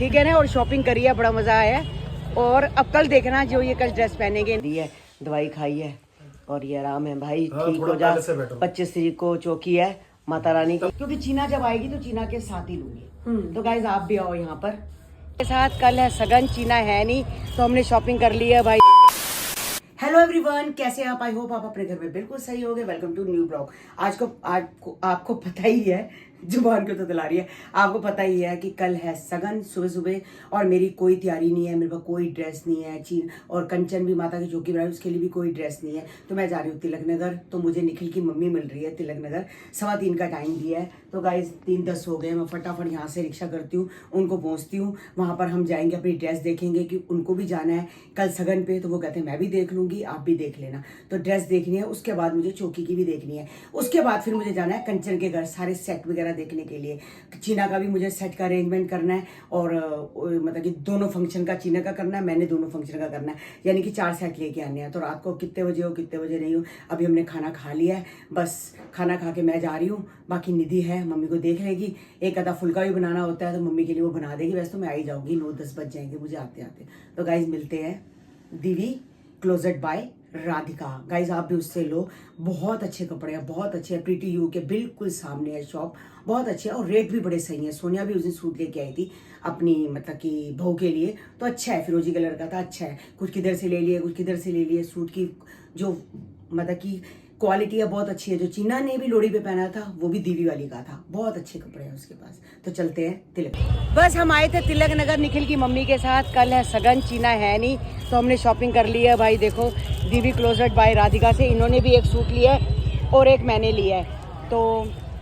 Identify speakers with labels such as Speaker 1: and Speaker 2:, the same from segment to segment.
Speaker 1: ठीक है ना। और शॉपिंग करी है, बड़ा मजा आया। और अब कल देखना जो ये कल ड्रेस पहनेंगे। दी है, दवाई खाई है और ये आराम है भाई। ठीक हो जा। 25 तारीख को चौकी है माता रानी की, क्योंकि चीना जब आएगी तो चीना के साथ ही लूंगी। तो गाइज आप भी आओ यहाँ पर के साथ। कल है सगन, चीना है नहीं तो हमने शॉपिंग कर ली है भाई। हेलो एवरीवन, कैसे आप? आई होप आप अपने घर में बिल्कुल सही होगे। Welcome to new blog. आज आपको पता ही है, जुबान को तो दिला रही है, आपको पता ही है कि कल है सगन सुबह सुबह और मेरी कोई तैयारी नहीं है, मेरे पास कोई ड्रेस नहीं है। चीन और कंचन भी माता की चौकी बनाई, उसके लिए भी कोई ड्रेस नहीं है। तो मैं जा रही हूँ तिलक नगर। तो मुझे निखिल की मम्मी मिल रही है तिलक नगर। 3:15 का टाइम दिया है। तो गाइज 3:10 हो गए। मैं फटाफट यहाँ से रिक्शा करती हूँ, उनको पहुँचती हूँ। वहाँ पर हम जाएंगे, अपनी ड्रेस देखेंगे कि उनको भी जाना है कल सगन पे। तो वो कहते हैं मैं भी देख लूंगी, आप भी देख लेना। तो ड्रेस देखनी है, उसके बाद मुझे चौकी की भी देखनी है। उसके बाद फिर मुझे जाना है कंचन के घर, सारे सेट वगैरह देखने के लिए। चीना का भी मुझे सेट का अरेंजमेंट करना है और मतलब कि दोनों फंक्शन का चीना का करना है, मैंने दोनों फंक्शन का करना है, यानी कि 4 सेट लेके आने हैं। तो रात को कितने बजे हो कितने बजे नहीं हो, अभी हमने खाना खा लिया है, बस खाना खा के मैं जा रही हूँ। बाकी निधि है, मम्मी को देख लेगी। एक आधा फुल्का भी बनाना होता है तो मम्मी के लिए वो बना देगी। वैसे तो मैं आई जाऊंगी, 9-10 बज जाएंगे मुझे आते आते। तो गाइज मिलते हैं दीवी क्लोजेट बाय राधिका। गाइज आप भी उससे लो, बहुत अच्छे कपड़े हैं, बहुत अच्छे हैं। प्रीटी यू के बिल्कुल सामने है शॉप, बहुत अच्छे है और रेट भी बड़े सही है। सोनिया भी उस दिन सूट लेके आई थी अपनी मतलब कि बहू के लिए, तो अच्छा है, फिरोजी कलर का था, अच्छा है। कुछ किधर से ले लिए, कुछ किधर से ले लिए। सूट की जो मतलब कि क्वालिटी है बहुत अच्छी है। जो चीना ने भी लोड़ी पे पहना था वो भी दीवी वाली का था, बहुत अच्छे कपड़े हैं उसके पास। तो चलते हैं तिलक। बस हम आए थे तिलक नगर निखिल की मम्मी के साथ। कल है सगन, चीना है नहीं तो हमने शॉपिंग कर ली है भाई। देखो दीवी क्लोजेट बाय राधिका से इन्होंने भी एक सूट लिया है और एक मैंने लिया है। तो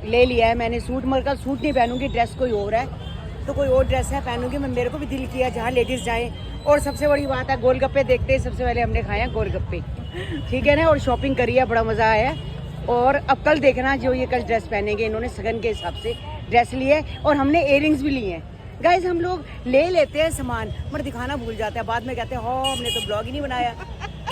Speaker 1: ले लिया है मैंने सूट, मगर कल सूट नहीं पहनूंगी, ड्रेस कोई और है तो कोई और ड्रेस है पहनूंगी मैं। मेरे को भी दिल किया जहाँ लेडीज जाएं। और सबसे बड़ी बात है गोलगप्पे देखते हैं, सबसे पहले हमने खाए हैं गोलगप्पे, ठीक है ना। और शॉपिंग करी है, बड़ा मजा आया। और अब कल देखना जो ये कल ड्रेस पहनेंगे, इन्होंने सगन के हिसाब से ड्रेस ली है और हमने इयररिंग्स भी लिए हैं। गाइज हम लोग ले लेते हैं सामान मगर दिखाना भूल जाते हैं, बाद में कहते हैं हो हमने तो ब्लॉग ही नहीं बनाया,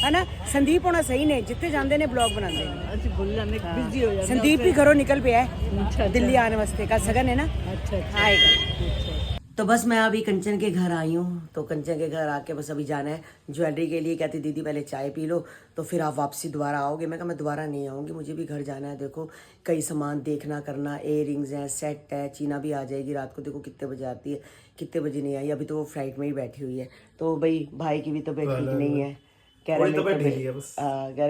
Speaker 1: है ना। संदीप होना सही ने, जितने जानते ने ब्लॉग बनाते हैं। संदीप भी घरों निकल पे है दिल्ली आने वास्ते, का सगन है ना। अच्छा आएगा। तो बस मैं अभी कंचन के घर आई हूँ। तो कंचन के घर आके बस अभी जाना है ज्वेलरी के लिए। कहती दीदी पहले चाय पी लो तो फिर आप वापसी दोबारा आओगे। मैं कहा मैं दोबारा नहीं आऊँगी, मुझे भी घर जाना है। देखो कई सामान देखना करना, इयररिंग्स हैं, सेट है। चीना भी आ जाएगी रात को, देखो कितने बजे आती है, कितने बजे नहीं आई। अभी तो वो फ्लाइट में ही बैठी हुई है। तो भाई की भी तबीयत ठीक नहीं है, कह रहे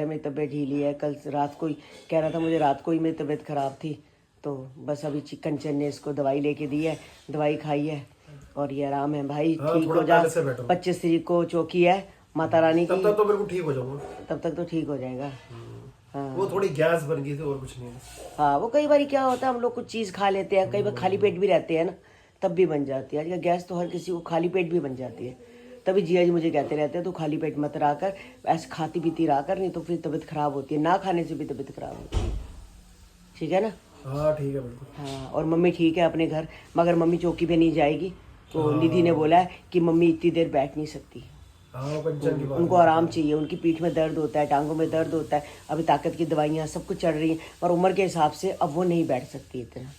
Speaker 1: मेरी तबीयत ढीली है। कल रात को ही कह रहा था मुझे, रात को ही मेरी तबीयत खराब थी। तो बस अभी कंचन ने इसको दवाई लेके दी है, दवाई खाई है और ये आराम है भाई। ठीक हो जा। 25 तारीख को चौकी है माता रानी की,
Speaker 2: तब तक तो बिल्कुल ठीक हो जाऊंगा।
Speaker 1: तब तक तो ठीक हो जाएगा। हाँ
Speaker 2: वो थोड़ी गैस बन गई थी और कुछ नहीं।
Speaker 1: हाँ वो कई बार क्या होता है, हम लोग कुछ चीज़ खा लेते हैं, कई बार खाली पेट भी रहते हैं ना, तब भी बन जाती है। आजकल गैस तो हर किसी को खाली पेट भी बन जाती है। तभी जिया जी मुझे कहते रहते हैं तो खाली पेट मत रहा कर, ऐसे खाती पीती रहा कर, नहीं तो फिर तबीयत खराब होती है। ना खाने से भी तबीयत खराब होती है, ठीक है ना।
Speaker 2: हाँ ठीक है बिल्कुल।
Speaker 1: हाँ और मम्मी ठीक है अपने घर, मगर मम्मी चौकी पे नहीं जाएगी। तो निधि ने बोला है कि मम्मी इतनी देर बैठ नहीं सकती, उनको आराम चाहिए। उनकी पीठ में दर्द होता है, टांगों में दर्द होता है, अभी ताकत की दवाइयाँ सब कुछ चढ़ रही हैं, पर उम्र के हिसाब से अब वो नहीं बैठ सकती इतना,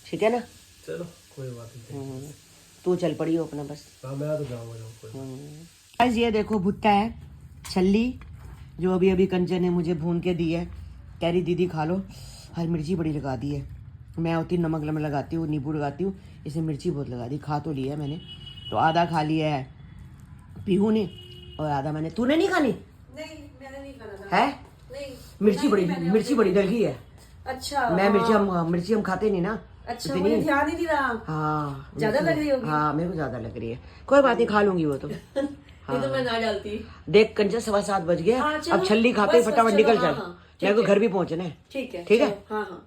Speaker 1: ठीक है ना।
Speaker 2: चलो कोई बात नहीं,
Speaker 1: तू चल पड़ी हो अपना बस।
Speaker 2: मैं तो जाऊंगा।
Speaker 1: ये देखो भुट्टा है, छल्ली, जो अभी अभी कंचन ने मुझे भून के दी है। कह रही दीदी खा लो, हरी मिर्ची बड़ी लगा दी है। मैं होती नमक लगाती हूँ, नींबू लगाती हूँ, इसे मिर्ची बहुत लगा दी। खा तो लिया है मैंने, तो आधा खा लिया है पीहू ने और आधा मैंने। तूने नहीं खानी?
Speaker 3: नहीं मैंने नहीं खाना
Speaker 1: है।
Speaker 3: नहीं
Speaker 1: मिर्ची बड़ी डल गई है।
Speaker 3: अच्छा
Speaker 1: मैं मिर्ची हम खाते नहीं ना।
Speaker 3: अच्छा मुझे ध्यान ही नहीं रहा।
Speaker 1: हाँ
Speaker 3: ज्यादा लग रही होगी।
Speaker 1: हाँ मेरे को ज्यादा लग रही है, कोई बात नहीं खा लूंगी वो तो।
Speaker 3: नहीं तो मैं ना डालती।
Speaker 1: देख कंचन 7:15 बज गया।
Speaker 3: हाँ,
Speaker 1: अब छल्ली खाते फटाफट निकल चल, मेरे को घर भी पहुंचना है।
Speaker 3: ठीक है
Speaker 1: ठीक है।
Speaker 3: हाँ हाँ।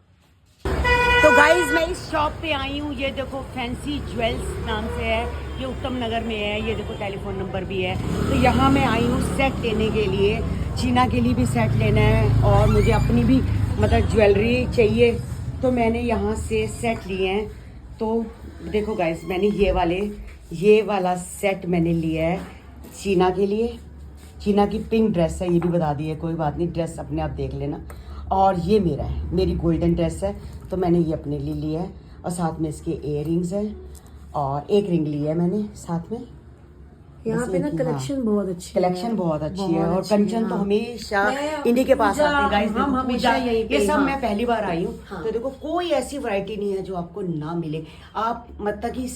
Speaker 1: तो गाइज मैं इस शॉप पे आई हूँ, ये देखो फैंसी ज्वेल्स नाम से है, ये उत्तम नगर में है। ये देखो टेलीफोन नंबर भी है। तो यहाँ मैं आई हूँ सेट लेने के लिए, चीना के लिए भी सेट लेना है और मुझे अपनी भी मतलब ज्वेलरी चाहिए। तो मैंने यहाँ से सेट लिए हैं। तो देखो गाइज मैंने ये वाला सेट मैंने लिया है चीना के लिए। चीना की पिंक ड्रेस है, ये भी बता दी है, कोई बात नहीं, ड्रेस अपने आप देख लेना। और ये मेरा है, मेरी गोल्डन ड्रेस है, तो मैंने ये अपने लिए लिया है। और साथ में इसके इयररिंग्स हैं और एक रिंग ली है मैंने साथ में।
Speaker 3: यहाँ पे ना कलेक्शन बहुत अच्छी है।
Speaker 1: कलेक्शन बहुत अच्छी है और कंचन तो हमेशा इन्हीं के पास आते हैं गाइस।
Speaker 3: हम हमेशा यहीं पे,
Speaker 1: ये सब
Speaker 3: हाँ।
Speaker 1: मैं पहली बार आई हूँ तो देखो कोई ऐसी वैरायटी नहीं है जो आपको ना मिले। आप मतलब कि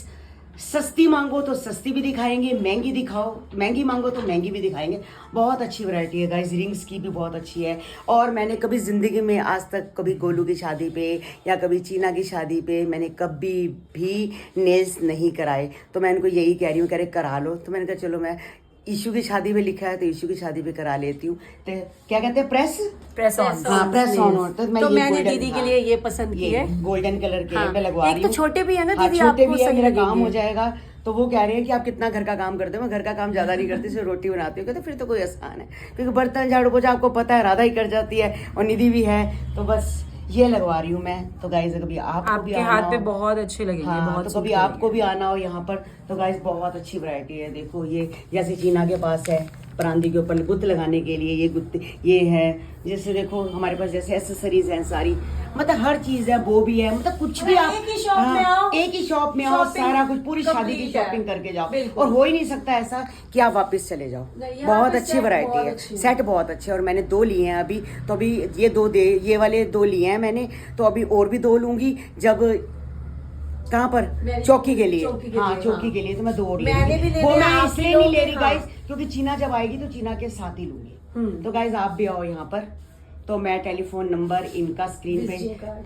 Speaker 1: सस्ती मांगो तो सस्ती भी दिखाएंगे, महंगी दिखाओ महंगी मांगो तो महंगी भी दिखाएंगे। बहुत अच्छी वैरायटी है गाइस। रिंग्स की भी बहुत अच्छी है। और मैंने कभी ज़िंदगी में आज तक कभी गोलू की शादी पे या कभी चीना की शादी पे मैंने कभी भी नेल्स नहीं कराए। तो मैं इनको यही कह रही हूँ, कह रहे करा लो। तो मैंने कहा चलो मैं ईशू की शादी में लिखा है तो ईशू की शादी पे करा लेती हूँ। तो क्या कहते हैं प्रेस ऑन। हाँ प्रेस ऑन। तो
Speaker 3: मैंने दीदी के लिए ये पसंद की है,
Speaker 1: गोल्डन कलर के
Speaker 3: हाँ।
Speaker 1: मैं लगवा रही
Speaker 3: एक
Speaker 1: हूँ।
Speaker 3: तो छोटे भी है ना
Speaker 1: हाँ,
Speaker 3: दीदी,
Speaker 1: छोटे
Speaker 3: आपको
Speaker 1: भी है,
Speaker 3: सही
Speaker 1: मेरा काम
Speaker 3: लगेंगे।
Speaker 1: हो जाएगा। तो वो कह रहे हैं कि आप कितना घर का काम करते हो। मैं घर का काम ज्यादा नहीं करती, सिर्फ रोटी बनाती हूँ। कहते फिर तो कोई आसान है, क्योंकि बर्तन झाड़ू पोछा आपको पता है राधा ही कर जाती है और निधि भी है। तो बस ये लगवा रही हूँ मैं। तो गाइस कभी आपको भी
Speaker 3: आपके
Speaker 1: आना
Speaker 3: हाथ पे
Speaker 1: हो-
Speaker 3: बहुत अच्छे लगेंगे,
Speaker 1: हाँ,
Speaker 3: बहुत
Speaker 1: तो कभी आपको भी आना हो यहाँ पर तो गाइस बहुत अच्छी वैरायटी है। देखो ये जैसे चीना के पास है परांदी के ऊपर गुत्त लगाने के लिए ये गुत्त ये है। जैसे देखो हमारे पास जैसे एसेसरीज हैं सारी, मतलब हर चीज है, वो भी है, मतलब कुछ भी आप
Speaker 3: एक ही शॉप में आओ,
Speaker 1: एक ही शॉप में आओ,
Speaker 3: शॉपिंग
Speaker 1: सारा कुछ पूरी शादी की
Speaker 3: complete है।
Speaker 1: शॉपिंग करके जाओ।
Speaker 3: बिल्कुल।
Speaker 1: और हो ही नहीं सकता ऐसा कि आप वापस चले जाओ।
Speaker 3: नहीं, यहाँ
Speaker 1: बहुत
Speaker 3: पे
Speaker 1: अच्छी
Speaker 3: set
Speaker 1: वैरायटी
Speaker 3: बहुत
Speaker 1: है,
Speaker 3: अच्छी है।
Speaker 1: सेट बहुत अच्छे। और मैंने 2 लिए हैं अभी। तो अभी ये वाले 2 लिए हैं मैंने। तो अभी और भी 2 लूंगी जब कहाँ पर चौकी के लिए। हाँ चौकी के लिए तो मैं 2 और
Speaker 3: मैंने भी ले
Speaker 1: वो
Speaker 3: लिया,
Speaker 1: मैं
Speaker 3: आप
Speaker 1: इसलिए
Speaker 3: भी
Speaker 1: नहीं ले
Speaker 3: लोगे,
Speaker 1: रही
Speaker 3: हाँ।
Speaker 1: गाइस क्योंकि चीना जब आएगी तो चीना के साथ ही लूंगी। तो गाइस आप भी आओ यहाँ पर। तो मैं टेलीफोन नंबर इनका स्क्रीन पे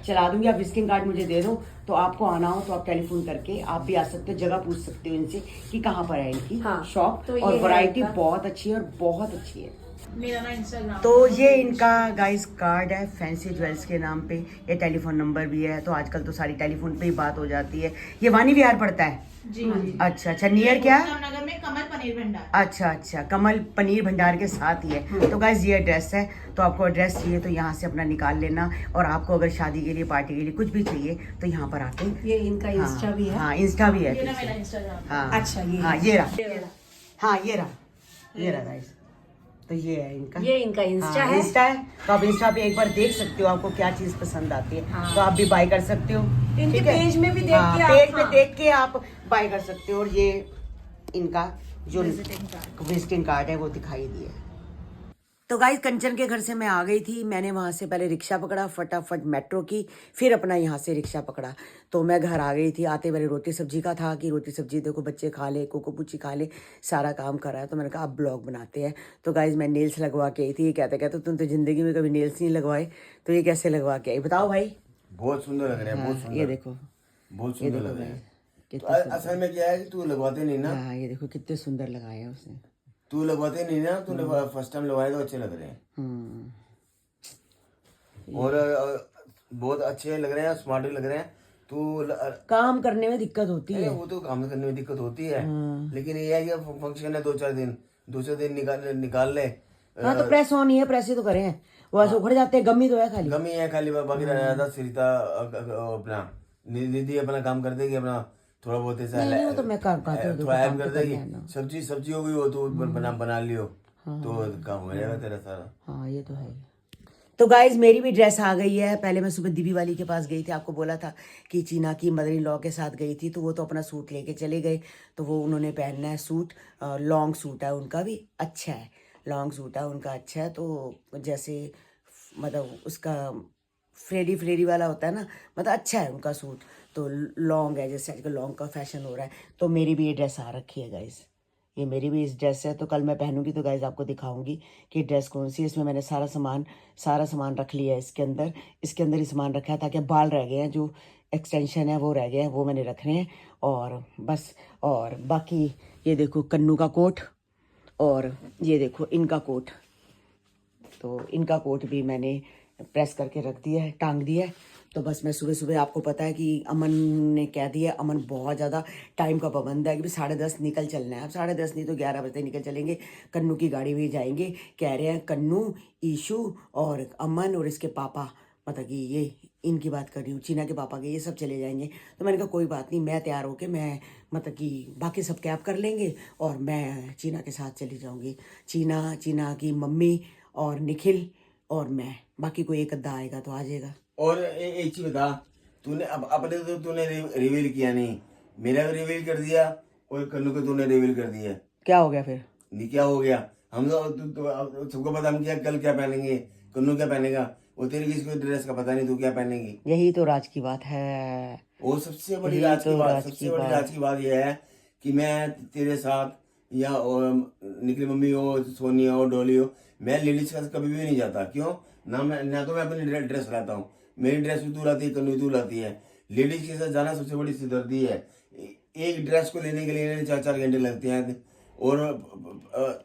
Speaker 1: चला दूंगी, आप विजिटिंग कार्ड मुझे दे दो। तो आपको आना हो तो आप टेलीफोन करके आप भी आ सकते हो, जगह पूछ सकते हो इनसे कि कहाँ पर है इनकी शॉप।
Speaker 3: तो ये
Speaker 1: और
Speaker 3: है
Speaker 1: वैरायटी
Speaker 3: इनका।
Speaker 1: बहुत अच्छी है और बहुत अच्छी है।
Speaker 3: मेरा ना इंस्टाग्राम
Speaker 1: तो ये इनका गाइस कार्ड है फैंसी ज्वेल्स के नाम पे। ये टेलीफोन नंबर भी है। तो आजकल तो सारी टेलीफोन पे ही बात हो जाती है। ये वानी विहार पड़ता है।
Speaker 4: जी जी।
Speaker 1: अच्छा अच्छा, नियर क्या?
Speaker 4: नगर में कमल पनीर भंडार।
Speaker 1: अच्छा अच्छा, कमल पनीर भंडार के साथ ही है। तो गाइस ये एड्रेस है। तो आपको एड्रेस चाहिए तो यहाँ से अपना निकाल लेना। और आपको अगर शादी के लिए पार्टी के लिए कुछ भी चाहिए तो यहाँ पर आके
Speaker 3: ये इनका इंस्टा भी है।
Speaker 1: हाँ इंस्टा भी है
Speaker 4: ये ना
Speaker 1: पीछे।
Speaker 4: मेरा इंस्टाग्राम।
Speaker 1: हाँ
Speaker 3: अच्छा, ये
Speaker 1: हाँ ये रहा। हाँ ये रहा गाइस। तो ये है इनका,
Speaker 3: ये इनका इंस्टा
Speaker 1: हाँ,
Speaker 3: है।
Speaker 1: इंस्टा है। तो आप इंस्टा पे एक बार देख सकते हो आपको क्या चीज पसंद आती है।
Speaker 3: हाँ।
Speaker 1: तो आप भी बाय कर सकते हो।
Speaker 3: इनके
Speaker 1: ठीक है?
Speaker 3: पेज में भी देख
Speaker 1: हाँ,
Speaker 3: के आप,
Speaker 1: पेज पे
Speaker 3: हाँ।
Speaker 1: देख के आप बाय कर सकते हो। और ये इनका जो विजिटिंग कार्ड है वो दिखाई दिया। तो गाइस कंचन के घर से मैं आ गई थी। मैंने वहाँ से पहले रिक्शा पकड़ा, फटाफट मेट्रो की, फिर अपना यहाँ से रिक्शा पकड़ा। तो मैं घर आ गई थी। आते मेरे रोटी सब्जी का था कि रोटी सब्जी देखो बच्चे खा ले, कोको पुच्ची खा ले, सारा काम कर रहा है। तो मैंने कहा अब ब्लॉग बनाते हैं। तो गाइस मैं नेल्स लगवा के आई थी। ये कहते तुम तो जिंदगी में कभी नेल्स नहीं लगवाए, तो ये कैसे लगवा के आई बताओ भाई।
Speaker 5: बहुत सुंदर लग रहे हैं, बहुत सुंदर।
Speaker 1: ये देखो,
Speaker 5: बहुत
Speaker 1: ये
Speaker 5: सुंदर
Speaker 1: देखो
Speaker 5: लग रहे
Speaker 1: गाइस
Speaker 5: हैं। तो
Speaker 1: कितने
Speaker 5: असल में क्या है कि तू लगवाते नहीं ना,
Speaker 1: हाँ ये देखो कितने सुंदर लगाए हैं उसने।
Speaker 5: तू लगवाते नहीं ना, तूने फर्स्ट टाइम लगवाए तो अच्छे लग रहे हैं। और बहुत अच्छे लग रहे हैं, स्मार्ट भी लग रहे हैं। तू
Speaker 1: काम करने में दिक्कत होती है।
Speaker 5: वो तो काम करने में दिक्कत होती है, लेकिन ये है कि फंक्शन है 2-4 दिन, दूसरे दिन निकाल ले।
Speaker 1: हाँ तो प्रेस ऑन ही है, प्रेस ही तो करें। वो ऐसे उखड़ जाते हैं, गमी तो है खाली।
Speaker 5: गमी है खाली, बाकी रह जाता सरिता अपना निधि अपना काम कर देगी, अपना थोड़ा बहुत ऐसा
Speaker 1: नहीं, वो तो मैं काम करती हूँ,
Speaker 5: थोड़ा हेल्प
Speaker 1: काम
Speaker 5: कर
Speaker 1: तो करना
Speaker 5: देगी।
Speaker 1: है ना।
Speaker 5: सब्जी हो गई हो तो बना लियो तो काम हो जाएगा तेरा सारा।
Speaker 1: हाँ ये तो है ही। तो गाइज मेरी भी ड्रेस आ गई है। पहले मैं सुबह दीदी वाली के पास गई थी, आपको बोला था कि चीना की मदर इन लॉ के साथ गई थी। तो वो तो अपना सूट लेके चले गए। तो वो उन्होंने पहनना है सूट, लॉन्ग सूट है उनका भी अच्छा है, लॉन्ग सूट है उनका अच्छा है। तो जैसे मतलब उसका फ्रेडी वाला होता है ना, मतलब अच्छा है उनका सूट। तो लॉन्ग है, जैसे आजकल लॉन्ग का फैशन हो रहा है। तो मेरी भी ये ड्रेस आ रखी है गाइज, ये मेरी भी इस ड्रेस है। तो कल मैं पहनूंगी तो गाइज आपको दिखाऊंगी कि ड्रेस कौन सी है। इसमें मैंने सारा सामान रख लिया है इसके अंदर ही सामान रखा है, ताकि बाल रह गए हैं जो एक्सटेंशन है वो रह गए हैं, वो मैंने रखने हैं। और बस, और बाकी ये देखो कन्नू का कोट, और ये देखो इनका कोट। तो इनका कोट भी मैंने प्रेस करके रख दिया है, टांग दिया है। तो बस मैं सुबह आपको पता है कि अमन ने कह दिया, अमन बहुत ज़्यादा टाइम का पाबंद है कि 10:30 निकल चलना है। अब 10:30 नहीं तो 11 बजे निकल चलेंगे, कन्नू की गाड़ी में जाएंगे। कह रहे हैं कन्नू, ईशू और अमन और इसके पापा, मतलब कि ये इनकी बात कर रही हूँ, चीना के पापा के, ये सब चले जाएंगे। तो मैंने कहा कोई बात नहीं, मैं तैयार होके मैं मतलब कि बाकी सब कैब कर लेंगे और मैं चीना के साथ चली जाऊँगी। चीना की मम्मी और निखिल और मैं, बाकी कोई एक अद्धा आएगा तो आ जाएगा।
Speaker 5: और एक चीज बता, तूने अब अपने तो तूने रिवील किया नहीं, मेरा भी रिवील कर दिया और कन्नू को तूने रिवील कर दिया।
Speaker 1: क्या हो गया फिर?
Speaker 5: नहीं क्या हो गया, हम लोग सबको पता, हम क्या कल क्या पहनेंगे, कन्नू क्या पहनेगा, वो तेरी किसी को ड्रेस का पता नहीं, तू क्या पहनेगी।
Speaker 1: यही तो राज की बात है।
Speaker 5: और सबसे बड़ी
Speaker 1: यही
Speaker 5: राज
Speaker 1: तो
Speaker 5: की बात,
Speaker 1: राज
Speaker 5: सबसे
Speaker 1: की
Speaker 5: बड़ी
Speaker 1: बात।
Speaker 5: राज की बात यह है कि मैं तेरे साथ या निखिल मम्मी हो, सोनिया हो, डोली हो, मैं लेडीज के साथ कभी भी नहीं जाता। क्यों ना, मैं तो मैं अपनी ड्रेस लाता हूँ, मेरी ड्रेस भी तू लाती है, कन्नू तू लाती है। लेडीज के साथ जाना सबसे बड़ी सिरदर्दी है। एक ड्रेस को लेने के लिए 4-4 घंटे लगते हैं। और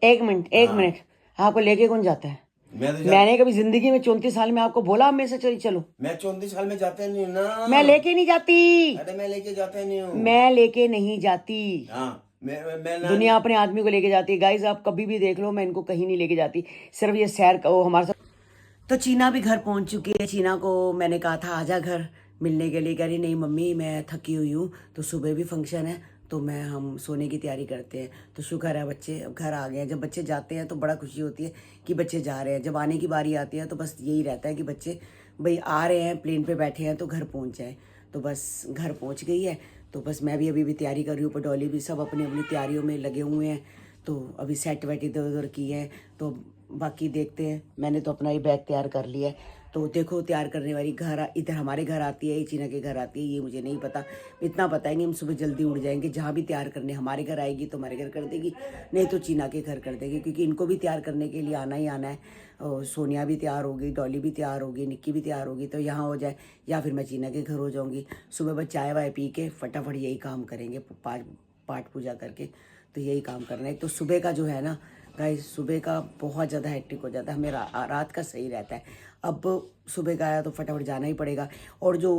Speaker 1: एक मिनट, आपको लेके कौन जाता है?
Speaker 5: मैं तो
Speaker 1: मैंने कभी जिंदगी में 34 साल में आपको बोला मेरे से चली चलो?
Speaker 5: मैं 34 साल में जाता नहीं हूँ ना।
Speaker 1: मैं लेके नहीं जाती।
Speaker 5: अरे मैं लेके जाता नहीं हूँ।
Speaker 1: मैं लेके नहीं जाती।
Speaker 5: हाँ मैं ना,
Speaker 1: दुनिया अपने आदमी को लेके जाती है। गाइस आप कभी भी देख लो, मैं इनको कहीं नहीं लेके जाती, सिर्फ ये सैर का वो हमारे साथ। तो चीना भी घर पहुंच चुकी है। चीना को मैंने कहा था आजा घर मिलने के लिए, कह रही नहीं मम्मी मैं थकी हुई हूँ, तो सुबह भी फंक्शन है तो हम सोने की तैयारी करते हैं। तो शुक्र है बच्चे अब घर आ गए हैं। जब बच्चे जाते हैं तो बड़ा खुशी होती है कि बच्चे जा रहे हैं। जब आने की बारी आती है तो बस यही रहता है कि बच्चे भाई आ रहे हैं, प्लेन पे बैठे हैं तो घर पहुंच जाए। तो बस घर पहुंच गई है, तो बस मैं भी अभी तैयारी कर रही हूँ। पटौली भी सब अपनी अपनी तैयारियों में लगे हुए हैं। तो अभी सेट वेट इधर उधर की है, तो बाकी देखते हैं। मैंने तो अपना ही बैग तैयार कर लिया है। तो देखो तैयार करने वाली घर इधर हमारे घर आती है, चीना के घर आती है, ये मुझे नहीं पता। इतना पता है कि हम सुबह जल्दी उठ जाएंगे, जहाँ भी तैयार करने हमारे घर आएगी तो हमारे घर कर देगी, नहीं तो चीना के घर कर देगी, क्योंकि इनको भी तैयार करने के लिए आना ही आना है। और सोनिया भी तैयार होगी, डॉली भी तैयार होगी, निक्की भी तैयार होगी, तो यहाँ हो जाए या फिर मैं चीना के घर हो जाऊँगी। सुबह बस चाय वाय पी के फटाफट यही काम करेंगे, पाठ पूजा करके। तो यही काम करना है। तो सुबह का जो है ना गाइस, सुबह का बहुत ज़्यादा हेक्टिक हो जाता है हमें, रात का सही रहता है। अब सुबह का आया तो फटाफट जाना ही पड़ेगा। और जो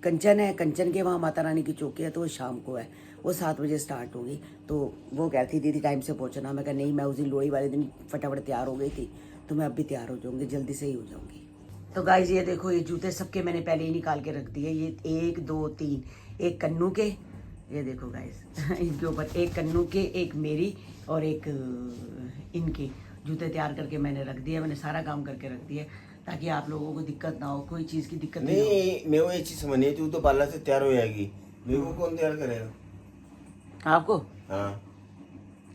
Speaker 1: कंचन है, कंचन के वहाँ माता रानी की चौकी है, तो वो शाम को है, वो 7 बजे स्टार्ट होगी। तो वो कहती दीदी टाइम से पहुँचना। मैं कहा नहीं, मैं उस दिन लोहड़ी वाले दिन फटाफट तैयार हो गई थी, तो मैं अब भी तैयार हो जाऊँगी, जल्दी से ही हो जाऊँगी। तो गाइस ये देखो, ये जूते सबके मैंने पहले ही निकाल के रख दिए। ये 1 2 3, एक कन्नू के, ये देखो गाइस इनके ऊपर एक कन्नू के, एक मेरी और एक इनकी जूते तैयार करके मैंने रख दिए। मैंने सारा काम करके रख दिया ताकि आप लोगों को दिक्कत ना हो, कोई चीज़ की दिक्कत नहीं हो।
Speaker 5: नहीं मेरे को एक चीज समझ नहीं, तू तो पार्लर से तैयार हो जाएगी, मेरे को कौन तैयार करेगा?
Speaker 1: आपको
Speaker 5: हाँ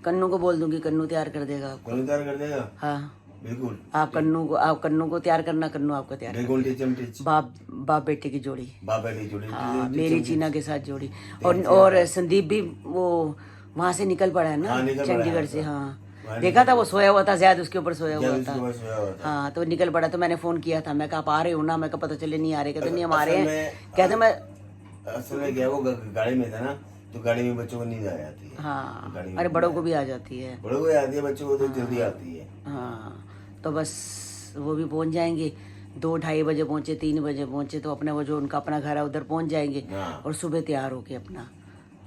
Speaker 1: कन्नू को बोल दूंगी, कन्नू तैयार कर देगा आपको।
Speaker 5: कौन तैयार कर देगा?
Speaker 1: हाँ
Speaker 5: बिल्कुल।
Speaker 1: आप कन्नू को तैयार करना, कन्नू आपको तैयार करना।
Speaker 5: बिल्कुल टीचम टीच।
Speaker 1: बाप बेटे की जोड़ी।
Speaker 5: बाबा की जोड़ी।
Speaker 1: हाँ मेरी चीना के साथ जोड़ी। और संदीप भी वो वहाँ से निकल पड़ा है ना,
Speaker 5: हाँ, निकल पड़ा
Speaker 1: चंडीगढ़
Speaker 5: है,
Speaker 1: से।
Speaker 5: हाँ।
Speaker 1: हाँ देखा था, वो सोया हुआ था, शायद उसके ऊपर सोया हुआ
Speaker 5: उसके
Speaker 1: था।
Speaker 5: ऊपर सोया हुआ था।
Speaker 1: हाँ तो निकल पड़ा, तो मैंने फोन किया था, मैं कहा आप आ रहे हो ना? मैं कहा पता चले नहीं आ रहे। कहते नहीं हम आ रहे हैं। कहते मैं
Speaker 5: असल में क्या, वो गाड़ी में था ना, तो गाड़ी में बच्चों को नींद आ जाती है।
Speaker 1: हाँ
Speaker 5: गाड़ी में
Speaker 1: अरे बड़ों को भी आ जाती है।
Speaker 5: बड़ों को आती है, बच्चों को तो जल्दी आती है।
Speaker 1: हाँ तो बस वो भी पहुंच जाएंगे। 2-2:30 बजे पहुंचे, 3 बजे पहुंचे, तो अपने वो जो उनका अपना घर है उधर पहुंच जाएंगे।
Speaker 5: हाँ।
Speaker 1: और सुबह तैयार होके अपना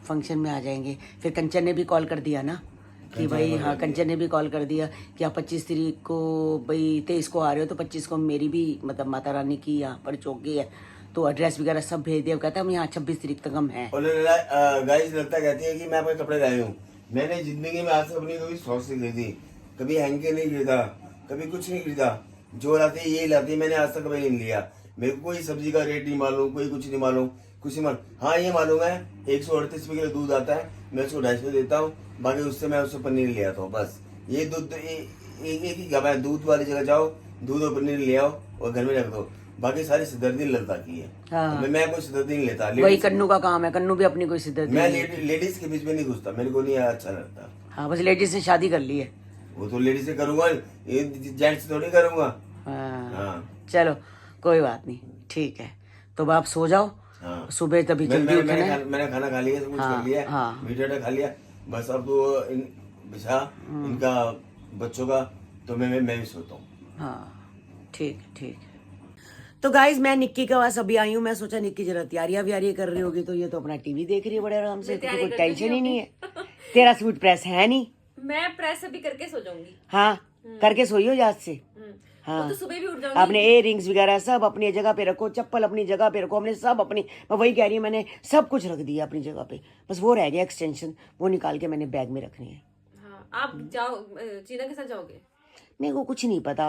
Speaker 1: फंक्शन में आ जाएंगे। फिर कंचन ने भी कॉल कर दिया ना कि भाई, हाँ कंचन ने भी कॉल कर दिया कि आप 25 तारीख को भाई 23 को आ रहे हो, तो 25 को मेरी भी मतलब माता रानी की यहाँ पर चौकी है, तो एड्रेस वगैरह सब भेज दिया। कहता है हम यहाँ 26 तारीख तक हम हैं।
Speaker 5: और गाइस लड़ता कहती है कि मैं अपने कपड़े लाए हूँ। मैंने जिंदगी में आज तक अपनी कभी शौक से खरीदी, कभी हैंके नहीं खरीदा, कभी कुछ नहीं खरीदा। जो लाती है यही लाती है, मैंने आज तक कभी नहीं लिया। मेरे को कोई सब्जी का रेट नहीं मालूम, कोई कुछ नहीं मालूम, कुछ नहीं मालूम। हाँ ये मालूम है 138 रुपये किलो दूध आता है, मैं उसको 250 देता हूँ, बाकी उससे मैं उससे पनीर ले आता हूँ। बस ये दूध एक ही गवा है, दूध वाली जगह जाओ, दूध और पनीर ले आओ और घर में रख दो। बाकी सारी सिद्धर्दी लड़ता की है।
Speaker 1: हाँ।
Speaker 5: मैं कोई सिद्धर्दी नहीं लेता।
Speaker 1: वही कन्नू का काम है, कन्नू भी अपनी कोई सिद्धत
Speaker 5: मैं लेडीज के बीच में नहीं घुसता, मेरे को नहीं अच्छा लगता।
Speaker 1: हाँ बस लेडीज से शादी कर ली है।
Speaker 5: वो तो लेडीज से करूंगा, ये जेंट्स थोड़ी करूंगा।
Speaker 1: हाँ
Speaker 5: हाँ
Speaker 1: चलो कोई बात नहीं, ठीक है। तो अब आप सो जाओ।
Speaker 5: हाँ।
Speaker 1: सुबह तभी जल्दी उठना है।
Speaker 5: मैंने खाना खा लिया, सब कुछ
Speaker 1: हाँ,
Speaker 5: कर लिया,
Speaker 1: हाँ।
Speaker 5: मीठा खा लिया। बस अब तो बिछा इनका बच्चों का, तो मैं भी सोता हूँ।
Speaker 1: हाँ ठीक है, ठीक है। तो गाइज मैं निक्की के पास अभी आई हूँ। मैं सोचा निक्की जरा तैयारियां व्यारियां कर रही होगी, तो ये तो अपना टीवी देख रही है बड़े आराम से, तो कोई टेंशन ही नहीं है। तेरा सूट प्रेस है नहीं?
Speaker 3: मैं प्रेस अभी करके सो जाऊंगी।
Speaker 1: हाँ करके सोई हो याद से। हाँ
Speaker 3: वो तो सुबह भी उठ जाऊंगी।
Speaker 1: अपने इयर रिंग्स वगैरह सब अपनी जगह पे रखो, चप्पल अपनी जगह पे रखो, हमने सब अपनी, मैं वही कह रही हूँ, मैंने सब कुछ रख दिया अपनी जगह पे। बस वो रह गया एक्सटेंशन, वो निकाल के मैंने बैग में रखनी है।
Speaker 3: हाँ आप जाओ, चीना के साथ जाओगे?
Speaker 1: मेरे को कुछ नहीं पता।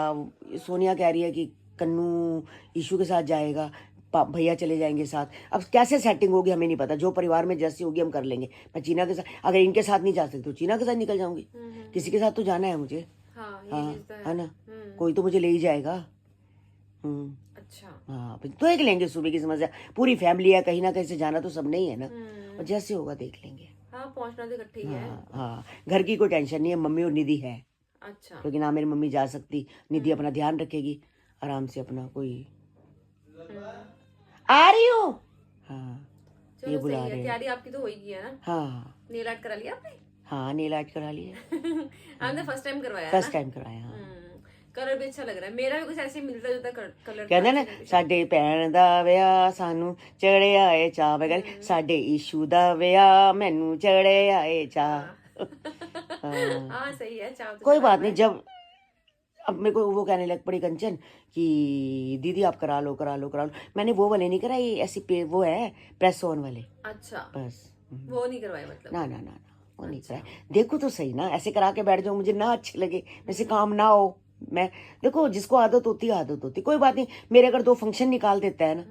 Speaker 1: सोनिया कह रही है कि कन्नू ईशू के साथ जाएगा, भैया चले जाएंगे साथ। अब कैसे सेटिंग होगी हमें नहीं पता, जो परिवार में जैसी होगी हम कर लेंगे। मैं चीना के साथ, अगर इनके साथ नहीं जा सकती तो चीना के साथ निकल जाऊंगी। किसी के साथ तो जाना है मुझे।
Speaker 3: हाँ, ये
Speaker 1: हाँ,
Speaker 3: चीज़ तो
Speaker 1: है ना, कोई तो मुझे ले ही जाएगा।
Speaker 3: अच्छा।
Speaker 1: हाँ, देख लेंगे, सुबह की समस्या, पूरी फैमिली है, कहीं ना कहीं से जाना तो सब नहीं है ना, और जैसे होगा देख लेंगे।
Speaker 3: हाँ, पहुंचना तो इकट्ठे ही है।
Speaker 1: हाँ, घर की कोई टेंशन नहीं है, मम्मी और निधि है।
Speaker 3: अच्छा।
Speaker 1: क्योंकि ना मेरी मम्मी जा सकती, निधि अपना ध्यान रखेगी आराम से अपना। कोई आ रही हूँ। हाँ, ये
Speaker 3: चलो
Speaker 1: बुला
Speaker 3: सही है,
Speaker 1: रहे हैं।
Speaker 3: तैयारी आपकी तो होगी है ना।
Speaker 1: हाँ
Speaker 3: नेल आर्ट करा लिया आपने?
Speaker 1: हाँ, नेल आर्ट करा लिया,
Speaker 3: आपने फर्स्ट टाइम करवाया
Speaker 1: फर्स्ट
Speaker 3: ना?
Speaker 1: टाइम कराया। हाँ,
Speaker 3: कलर भी अच्छा लग रहा है, मेरा भी कुछ ऐसे ही मिलता जुलता कलर
Speaker 1: ਕਹਿੰਦੇ ਨਾ ਸਾਡੇ ਭੈਣ ਦਾ ਵਿਆਹ ਸਾਨੂੰ ਚੜਿਆ ਏ ਚਾਹ। ਮੈਂ ਕਹਿੰਦੀ ਸਾਡੇ ਈਸ਼ੂ ਦਾ ਵਿਆਹ ਮੈਨੂੰ ਚੜਿਆ ਏ ਚਾਹ।
Speaker 3: हाँ सही है। चाव तो
Speaker 1: कोई
Speaker 3: चढ़ा
Speaker 1: बात
Speaker 3: हुआ
Speaker 1: नहीं,
Speaker 3: है।
Speaker 1: जब अब मेरे को वो कहने लग पड़ी कंचन कि दीदी आप करा लो करा लो करा लो। मैंने वो वाले नहीं कराई, ऐसी वो है प्रेस ऑन वाले,
Speaker 3: अच्छा,
Speaker 1: बस।
Speaker 3: वो नहीं करवाए मतलब?
Speaker 1: ना ना ना ना, वो नहीं कराए। देखो तो सही ना, ऐसे करा के बैठ जाऊं, मुझे ना अच्छे लगे, मेरे से काम ना हो। मैं देखो, जिसको आदत होती है आदत होती, कोई बात नहीं। मेरे अगर 2 फंक्शन निकाल देता है ना,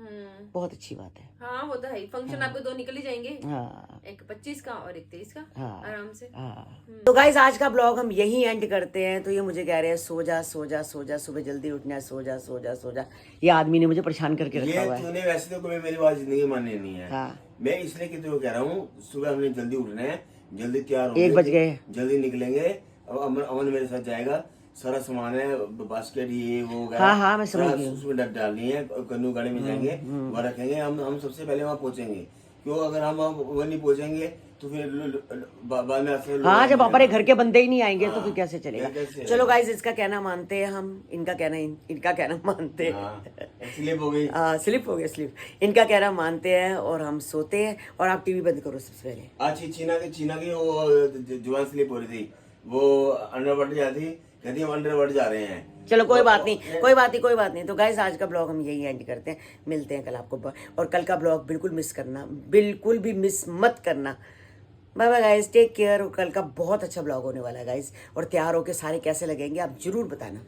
Speaker 1: बहुत अच्छी बात है।
Speaker 3: हाँ वो तो है ही। फंक्शन आपके 2 निकल ही जाएंगे,
Speaker 1: हाँ
Speaker 3: एक 25 का और एक 23 का,
Speaker 1: हाँ
Speaker 3: आराम से।
Speaker 1: हाँ। तो गाइस, आज का ब्लॉग हम यही एंड करते हैं। तो ये मुझे कह रहे हैं सो जा सो जा सो जा, सुबह जल्दी उठना है, सो जा सो जा सो जा। ये आदमी ने मुझे परेशान करके रखा
Speaker 5: ये
Speaker 1: हुआ है।
Speaker 5: तूने वैसे तो कभी मेरी बात जिंदगी माननी नहीं है।
Speaker 1: हाँ,
Speaker 5: मैं इसलिए कि तुझे कह रहा हूँ, सुबह हमने जल्दी उठना है, जल्दी तैयार
Speaker 1: 1 बज गए।
Speaker 5: जल्दी निकलेंगे। अब अमन मेरे साथ जाएगा, सारा सामान है, बास्केट ये वो वगैरह।
Speaker 1: हाँ हाँ, मैं समझ गई।
Speaker 5: उसमें डालनी है, कन्नू गाड़ी में जाएंगे, वहाँ रखेंगे। हम सबसे पहले वहाँ पहुंचेंगे, क्यों? अगर हम वहाँ नहीं पहुंचेंगे तो फिर बाद में ऐसे
Speaker 1: हाँ, जब हमारे घर के बंदे ही नहीं आएंगे तो फिर कैसे चलेगा।
Speaker 5: कैसे?
Speaker 1: चलो गाइस, इसका कहना मानते हैं हम, इनका कहना मानते हैं।
Speaker 5: हाँ, स्लिप हो गई।
Speaker 1: स्लिप हो गया, स्लिप। इनका कहना मानते हैं और हम सोते हैं। और आप टीवी बंद करो सबसे पहले।
Speaker 5: आज चीना की वो जुबान स्लिप हो रही थी, वो अंडरवर्ड जाती, कहती हम अंडरवर्ड जा रहे हैं।
Speaker 1: चलो कोई बात नहीं, कोई बात नहीं, कोई बात नहीं। तो गाइस, आज का ब्लॉग हम यही एंड करते हैं। मिलते हैं कल आपको, और कल का ब्लॉग बिल्कुल मिस करना, बिल्कुल भी मिस मत करना। Bye bye guys, take care. और कल का बहुत अच्छा ब्लॉग होने वाला है गाइस, और तैयार होके सारे कैसे लगेंगे आप जरूर बताना।